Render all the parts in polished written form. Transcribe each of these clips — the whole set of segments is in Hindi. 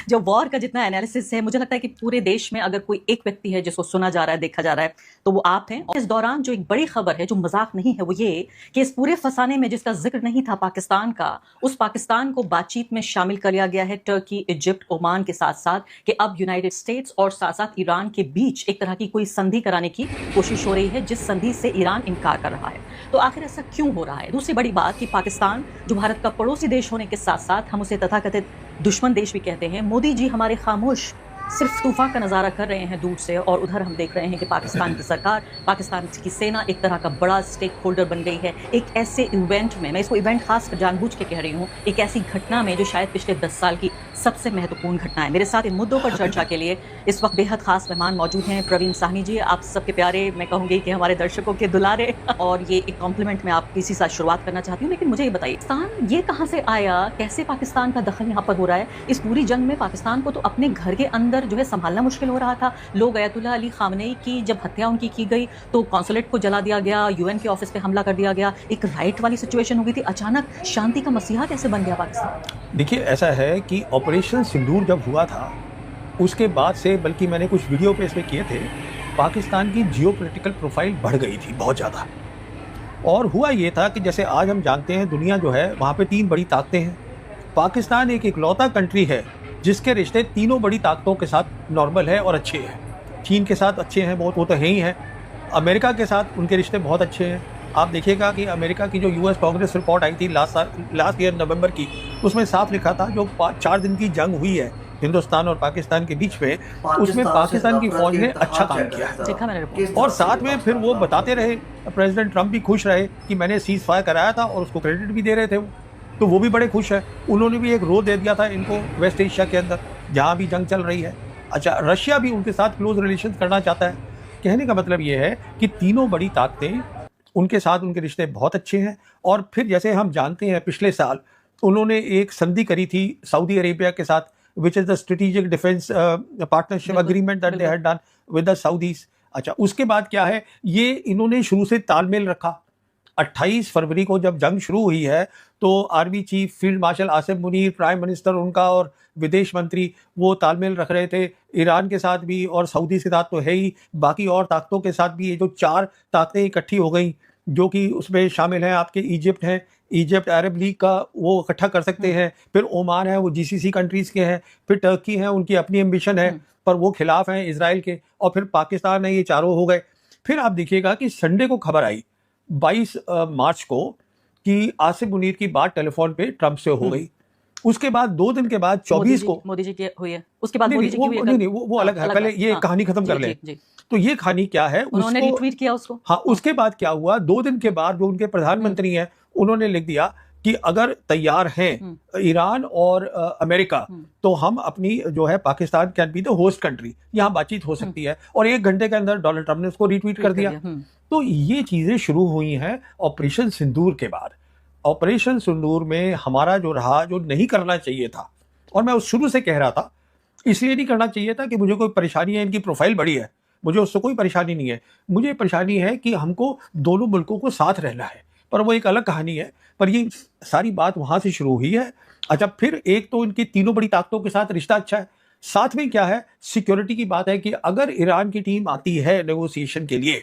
जो वॉर का जितना एनालिसिस है, मुझे लगता है कि पूरे देश में अगर कोई एक व्यक्ति है जिसको सुना जा रहा है, देखा जा रहा है, तो वो आप हैं। और इस दौरान जो एक बड़ी खबर है, जो मजाक नहीं है, वो ये कि इस पूरे फसाने में जिसका जिक्र नहीं था पाकिस्तान का, उस पाकिस्तान को बातचीत में शामिल कर लिया गया है टर्की, इजिप्ट, ओमान के साथ साथ, कि अब यूनाइटेड स्टेट्स और साथ साथ ईरान के बीच एक तरह की कोई संधि कराने की कोशिश हो रही है, जिस संधि से ईरान इनकार कर रहा है। तो आखिर ऐसा क्यों हो रहा है? दूसरी बड़ी बात कि पाकिस्तान जो भारत का पड़ोसी देश होने के साथ साथ हम उसे तथाकथित दुश्मन देश भी कहते हैं, मोदी जी हमारे खामोश सिर्फ तूफान का नज़ारा कर रहे हैं दूर से, और उधर हम देख रहे हैं कि पाकिस्तान की सरकार, पाकिस्तान की सेना एक तरह का बड़ा स्टेक होल्डर बन गई है। एक ऐसे इवेंट में, मैं इसको इवेंट खास कर जानबूझ के कह रही हूँ, एक ऐसी घटना में जो शायद पिछले 10 साल की सबसे महत्वपूर्ण घटना है। मेरे साथ इन मुद्दों पर चर्चा के लिए इस वक्त बेहद खास मेहमान मौजूद हैं। प्रवीण साहनी जी, आप सबके प्यारे, मैं कहूँगी कि हमारे दर्शकों के दुलारे, और ये एक कॉम्प्लीमेंट मैं आपकी इसी साथ शुरुआत करना चाहती हूँ। लेकिन मुझे ये बताइए, पाकिस्तान ये कहाँ से आया? कैसे पाकिस्तान का दखल यहाँ पर हो रहा है? इस पूरी जंग में पाकिस्तान को तो अपने घर के अंदर जो है संभालना मुश्किल हो रहा था। लोग अयतुल्लाह अली खामनेई की जब हत्या उनकी की गई तो कॉन्सुलेट को जला दिया गया, यूएन के ऑफिस पे हमला कर दिया गया, एक राइट वाली सिचुएशन हो गई थी। अचानक शांति का मसीहा कैसे बन गया पाकिस्तान? देखिए, ऐसा है कि ऑपरेशन सिंदूर जब हुआ था उसके बाद से, बल्कि मैंने कुछ वीडियो पे इसमें किए थे, पाकिस्तान की जियोपॉलिटिकल प्रोफाइल बढ़ गई थी बहुत ज़्यादा। और हुआ ये था कि जैसे आज हम जानते हैं दुनिया जो है वहाँ पे 3 बड़ी ताकतें हैं। पाकिस्तान एक इकलौता कंट्री है जिसके रिश्ते तीनों बड़ी ताकतों के साथ नॉर्मल है और अच्छे हैं। चीन के साथ अच्छे हैं, बहुत वो तो है ही हैं। अमेरिका के साथ उनके रिश्ते बहुत अच्छे हैं। आप देखिएगा कि अमेरिका की जो यूएस कांग्रेस रिपोर्ट आई थी लास्ट ईयर नवंबर की, उसमें साफ लिखा था जो 4 दिन की जंग हुई है हिंदुस्तान और पाकिस्तान के बीच में, उसमें पाकिस्तान की फौज ने अच्छा काम किया है। और साथ में फिर वो बताते रहे, प्रेसिडेंट ट्रंप भी खुश रहे कि मैंने सीज फायर कराया था, और उसको क्रेडिट भी दे रहे थे तो वो भी बड़े खुश है। उन्होंने भी एक रोल दे दिया था इनको वेस्ट एशिया के अंदर जहाँ भी जंग चल रही है। अच्छा, रशिया भी उनके साथ क्लोज रिलेशन करना चाहता है। कहने का मतलब ये है कि तीनों बड़ी ताकतें, उनके साथ उनके रिश्ते बहुत अच्छे हैं। और फिर जैसे हम जानते हैं पिछले साल उन्होंने एक संधि करी थी सऊदी अरेबिया के साथ, which is the strategic defence partnership agreement that they had done with the Saudis. अच्छा, उसके बाद क्या है, ये इन्होंने शुरू से तालमेल रखा। 28 फरवरी को जब जंग शुरू हुई है तो army chief field marshal Asif Munir, prime minister उनका और विदेश मंत्री, वो तालमेल रख रहे थे ईरान के साथ भी, और सऊदी के साथ तो है ही, बाकी और ताकतों के साथ भी। ये जो 4 ताकतें इकट्ठी हो गई, जो कि उसमें शामिल हैं आपके इजिप्ट हैं, इजिप्ट अरब लीग का वो इकट्ठा कर सकते हैं, फिर ओमान है, वो जीसीसी कंट्रीज़ के हैं, फिर टर्की है, उनकी अपनी एम्बिशन है पर वो खिलाफ हैं इसराइल के, और फिर पाकिस्तान है, ये चारों हो गए। फिर आप देखिएगा कि संडे को खबर आई 22 मार्च को कि आसिफ मुनीर की बात टेलीफोन पे ट्रंप से हो गई। उसके बाद 2 दिन के बाद 24 को मोदी जी की हुई है, उसके बाद मोदी जी की हुई है। नहीं, वो अलग है। पहले ये कहानी खत्म कर लें। तो ये कहानी क्या है, उन्होंने रिट्वीट किया उसको। हाँ, उसके बाद क्या हुआ, 2 दिन के बाद जो उनके प्रधानमंत्री हैं उन्होंने लिख दिया कि अगर तैयार हैं ईरान और अमेरिका, तो हम अपनी जो है Pakistan can be the host country, यहाँ बातचीत हो सकती है। और 1 घंटे के अंदर डोनाल्ड ट्रंप ने उसको रिट्वीट कर दिया। तो ये चीजें शुरू हुई हैं ऑपरेशन सिंदूर के बाद। ऑपरेशन सिंदूर में हमारा जो रहा, जो नहीं करना चाहिए था, और मैं उस शुरू से कह रहा था, इसलिए नहीं करना चाहिए था कि मुझे कोई परेशानी है, इनकी प्रोफाइल बड़ी है, मुझे उससे कोई परेशानी नहीं है। मुझे परेशानी है कि हमको दोनों मुल्कों को साथ रहना है, पर वो एक अलग कहानी है। पर ये सारी बात वहां से शुरू हुई है। अच्छा, फिर एक तो इनकी तीनों बड़ी ताकतों के साथ रिश्ता अच्छा है, साथ में क्या है, सिक्योरिटी की बात है कि अगर ईरान की टीम आती है नेगोशिएशन के लिए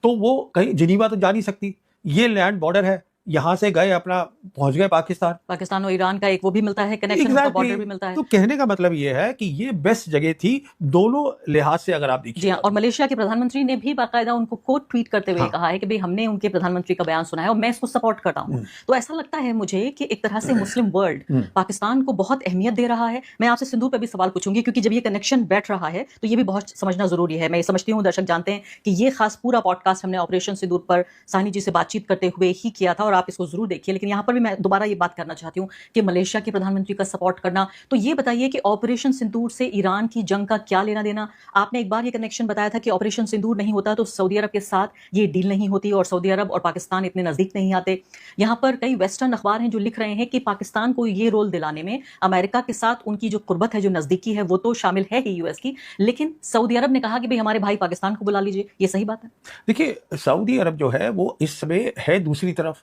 तो वो कहीं जिनीवा तो जा नहीं सकती, ये लैंड बॉर्डर है, यहाँ से गए अपना पहुंच गए पाकिस्तान और ईरान का एक वो भी मिलता है कनेक्शन, बॉर्डर भी मिलता है। तो कहने का मतलब ये है कि ये बेस्ट जगह थी दोनों लिहाज से, अगर आप देखिए। जी हाँ, और मलेशिया के प्रधानमंत्री ने भी बाकायदा उनको कोट ट्वीट करते हुए कहा है कि भाई हमने उनके प्रधानमंत्री का बयान सुना है और मैं इसको सपोर्ट करता हूँ। तो ऐसा लगता है मुझे कि एक तरह से मुस्लिम वर्ल्ड पाकिस्तान को बहुत अहमियत दे रहा है। मैं आपसे सिंदूर पर भी सवाल पूछूंगी, क्योंकि जब ये कनेक्शन बैठ रहा है तो ये भी बहुत समझना जरूरी है। मैं ये समझती हूँ दर्शक जानते हैं कि ये खास पूरा पॉडकास्ट हमने ऑपरेशन सिंदूर पर साहनी जी से बातचीत करते हुए ही किया था, और आप इसको जरूर देखिए। लेकिन यहाँ पर भी मैं दोबारा ये बात करना चाहती हूँ कि मलेशिया के प्रधानमंत्री का सपोर्ट करना, तो ये बताइए कि ऑपरेशन सिंदूर से ईरान की जंग का क्या लेना देना? आपने एक बार ये कनेक्शन बताया था कि ऑपरेशन सिंदूर नहीं होता तो सऊदी अरब के साथ ये डील नहीं होती और सऊदी अरब और पाकिस्तान इतने नजदीक नहीं आते। यहाँ पर कई वेस्टर्न अखबार हैं जो लिख रहे हैं कि पाकिस्तान को ये रोल दिलाने में अमेरिका के साथ उनकी जो कुर्बत है, जो नजदीकी है, वो तो शामिल है ही यूएस की, लेकिन सऊदी अरब ने कहा कि भाई हमारे भाई पाकिस्तान को बुला लीजिए। ये सही बात है? देखिए, सऊदी अरब जो है वो इस समय है दूसरी तरफ,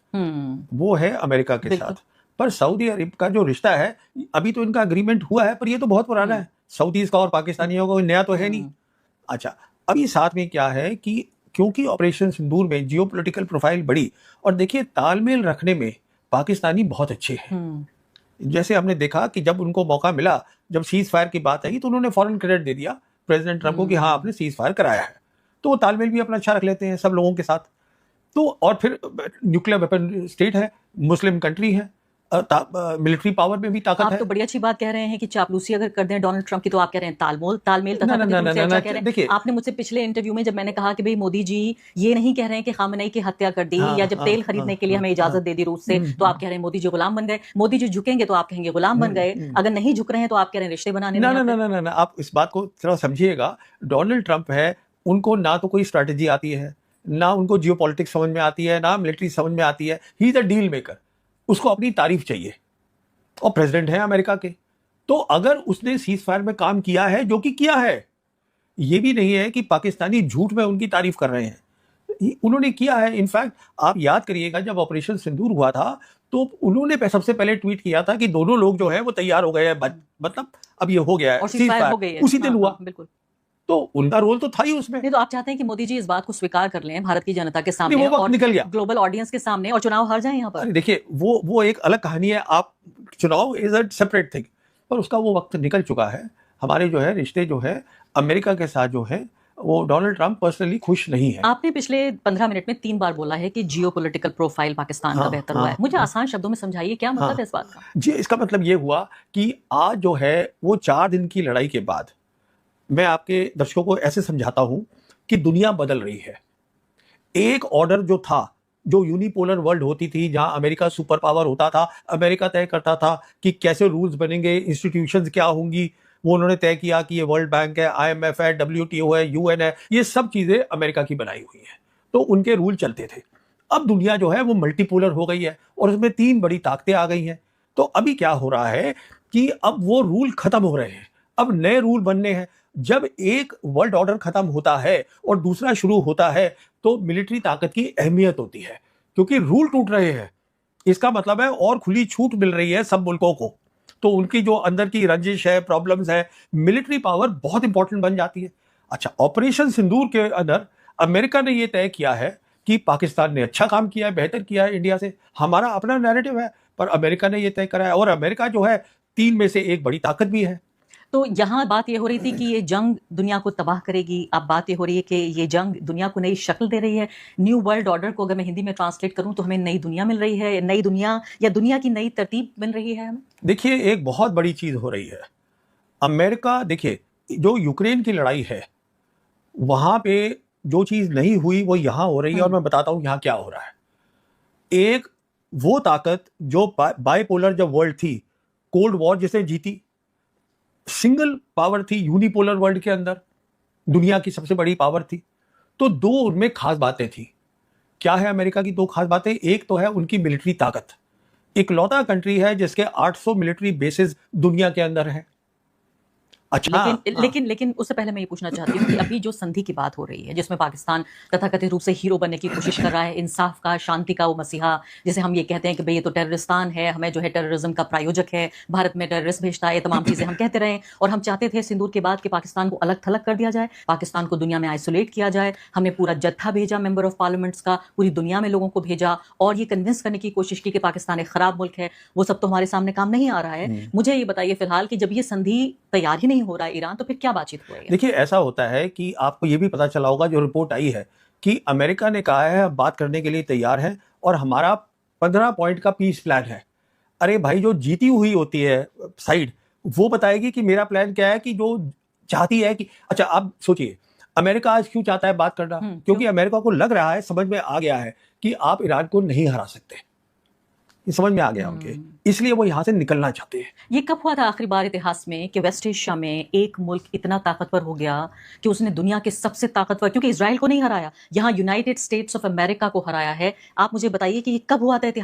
वो है अमेरिका के साथ। पर सऊदी अरब का जो रिश्ता है, अभी तो इनका एग्रीमेंट हुआ है, पर ये तो बहुत पुराना है, सऊदीज का और पाकिस्तानियों का कोई नया तो है नहीं। अच्छा, अभी साथ में क्या है कि क्योंकि ऑपरेशन सिंदूर में जियोपॉलिटिकल प्रोफाइल बढ़ी, और देखिए तालमेल रखने में पाकिस्तानी बहुत अच्छे हैं। जैसे हमने देखा कि जब उनको मौका मिला, जब सीज फायर की बात आई तो उन्होंने फॉरेन क्रेडिट दे दिया प्रेसिडेंट ट्रंप को कि हाँ आपने सीज फायर कराया है, तो वो तालमेल भी अपना अच्छा रख लेते हैं सब लोगों के साथ। तो और फिर न्यूक्लियर वेपन स्टेट है, मुस्लिम कंट्री है, मिलिट्री पावर में भी ताकत आप है। तो बड़ी अच्छी बात कह रहे हैं कि चापलूसी अगर कर दें डोनाल्ड ट्रंप की, तो आप कह रहे हैं तालमेल तथाकथित रूप से अच्छा कह रहे हैं। आपने मुझसे पिछले इंटरव्यू में जब मैंने कहा कि भाई मोदी जी ये नहीं कह रहे हैं कि खामनेई की हत्या कर दी, या जब तेल खरीदने के लिए हमें इजाजत दे दी रूस से, तो आप कह रहे हैं मोदी जी गुलाम बन गए। मोदी जी झुकेंगे तो आप कहेंगे गुलाम बन गए, अगर नहीं झुक रहे हैं तो आप कह रहे हैं रिश्ते बनाने ना ना ना ना ना, आप इस बात को थोड़ा समझिएगा। डोनाल्ड ट्रंप है, उनको ना तो कोई स्ट्रैटेजी आती है, ना उनको जियोपॉलिटिक्स समझ में आती है, ना मिलिट्री समझ में आती है। He is a deal maker, उसको अपनी तारीफ चाहिए, और प्रेसिडेंट है अमेरिका के। तो अगर उसने सीज फायर में काम किया है, जो कि किया है, ये भी नहीं है कि पाकिस्तानी झूठ में उनकी तारीफ कर रहे हैं, उन्होंने किया है। इनफैक्ट आप याद करिएगा जब ऑपरेशन सिंदूर हुआ था तो उन्होंने सबसे पहले ट्वीट किया था कि दोनों लोग जो है वो तैयार हो गए हैं, मतलब अब ये हो गया है, सीज फायर उसी दिन हुआ। बिल्कुल, तो उनका रोल तो था ही उसमें। नहीं तो आप चाहते हैं कि मोदी जी इस बात को स्वीकार कर लें भारत की जनता के सामने, वो वक्त निकल गया, ग्लोबल ऑडियंस के सामने, और चुनाव हार जाए यहाँ पर। देखिए वो एक अलग कहानी है, आप चुनाव इज अ सेपरेट थिंग, पर उसका वो वक्त निकल चुका है। हमारे जो है रिश्ते जो है अमेरिका के साथ जो है वो डोनाल्ड ट्रंप पर्सनली खुश नहीं है। आपने पिछले 15 मिनट में 3 बार बोला है कि जियोपॉलिटिकल प्रोफाइल पाकिस्तान का बेहतर हुआ है। मुझे आसान शब्दों में समझाइए क्या मतलब है इस बात का? जी, इसका मतलब ये हुआ कि आज जो है वो 4 दिन की लड़ाई के बाद, मैं आपके दर्शकों को ऐसे समझाता हूं कि दुनिया बदल रही है। एक ऑर्डर जो था, जो यूनिपोलर वर्ल्ड होती थी, जहां अमेरिका सुपर पावर होता था, अमेरिका तय करता था कि कैसे रूल्स बनेंगे, इंस्टीट्यूशंस क्या होंगी, वो उन्होंने तय किया कि ये वर्ल्ड बैंक है, IMF है, WTO है, UN है, ये सब चीजें अमेरिका की बनाई हुई है, तो उनके रूल चलते थे। अब दुनिया जो है वो मल्टीपोलर हो गई है और उसमें 3 बड़ी ताकतें आ गई हैं। तो अभी क्या हो रहा है कि अब वो रूल खत्म हो रहे हैं, अब नए रूल बनने हैं। जब एक वर्ल्ड ऑर्डर खत्म होता है और दूसरा शुरू होता है तो मिलिट्री ताकत की अहमियत होती है, क्योंकि रूल टूट रहे हैं। इसका मतलब है और खुली छूट मिल रही है सब मुल्कों को, तो उनकी जो अंदर की रंजिश है, प्रॉब्लम्स है, मिलिट्री पावर बहुत इंपॉर्टेंट बन जाती है। अच्छा, ऑपरेशन सिंदूर के अंदर अमेरिका ने यह तय किया है कि पाकिस्तान ने अच्छा काम किया है, बेहतर किया है इंडिया से, हमारा अपना नैरेटिव है, पर अमेरिका ने यह तय करा है, और अमेरिका जो है 3 में से एक बड़ी ताकत भी है। तो यहाँ बात ये हो रही थी कि ये जंग दुनिया को तबाह करेगी, अब बात ये हो रही है कि ये जंग दुनिया को नई शक्ल दे रही है। न्यू वर्ल्ड ऑर्डर को अगर मैं हिंदी में ट्रांसलेट करूं तो हमें नई दुनिया मिल रही है, नई दुनिया या दुनिया की नई तरतीब मिल रही है हमें। देखिए, एक बहुत बड़ी चीज हो रही है। अमेरिका, देखिए जो यूक्रेन की लड़ाई है वहां पे जो चीज नहीं हुई वो यहां हो रही है, और मैं बताता हूं यहां क्या हो रहा है। एक वो ताकत जो बाइपोलर जब वर्ल्ड थी, कोल्ड वॉर जिसने जीती, सिंगल पावर थी यूनिपोलर वर्ल्ड के अंदर, दुनिया की सबसे बड़ी पावर थी, तो 2 उनमें खास बातें थी। क्या है अमेरिका की 2 खास बातें? एक तो है उनकी मिलिट्री ताकत, इकलौता कंट्री है जिसके 800 मिलिट्री बेसिस दुनिया के अंदर है। अच्छा, लेकिन उससे पहले मैं ये पूछना चाहती हूँ कि अभी जो संधि की बात हो रही है जिसमें पाकिस्तान तथाकथित रूप से हीरो बनने की कोशिश कर रहा है, इंसाफ का, शांति का वो मसीहा, जिसे हम ये कहते हैं कि भाई ये तो टेररिस्तान है, हमें जो है टेररिज्म का प्रायोजक है, भारत में टेररिस्ट भेजता है, ये तमाम चीजें हम कहते रहे, और हम चाहते थे सिंदूर के बाद कि पाकिस्तान को अलग थलग कर दिया जाए, पाकिस्तान को दुनिया में आइसोलेट किया जाए। हमने पूरा जत्था भेजा मेंबर ऑफ पार्लियामेंट्स का, पूरी दुनिया में लोगों को भेजा, और ये कन्विंस करने की कोशिश की कि पाकिस्तान एक खराब मुल्क है। वो सब तो हमारे सामने काम नहीं आ रहा है। मुझे ये बताइए फिलहाल कि जब ये संधि तैयार ही नहीं हो रहा है ईरान, तो फिर क्या बातचीत हो रही है? देखिए, ऐसा होता है कि आपको ये भी पता चला होगा, जो रिपोर्ट आई है कि अमेरिका ने कहा है बात करने के लिए तैयार है और हमारा 15 पॉइंट का पीस प्लान है। अरे भाई, जो जीती हुई होती है साइड वो बताएगी कि मेरा प्लान क्या है, कि जो चाहती है कि, अच्छा आप सोचिए अमेरिका आज क्यों चाहता है बात करना? क्योंकि अमेरिका को लग रहा है, समझ में आ गया है कि आप ईरान को नहीं हरा सकते, ये समझ में आ गया उनके, इसलिए वो यहां से निकलना चाहते हैं। ये कब हुआ था आखिरी बार इतिहास में कि वेस्ट एशिया में एक मुल्क इतना ताकतवर हो गया कि उसने दुनिया के सबसे ताकतवर, क्योंकि इजराइल को नहीं हराया, यहाँ यूनाइटेड स्टेट्स ऑफ अमेरिका को हराया है? आप मुझे बताइए कि ये कब हुआ था इतिहास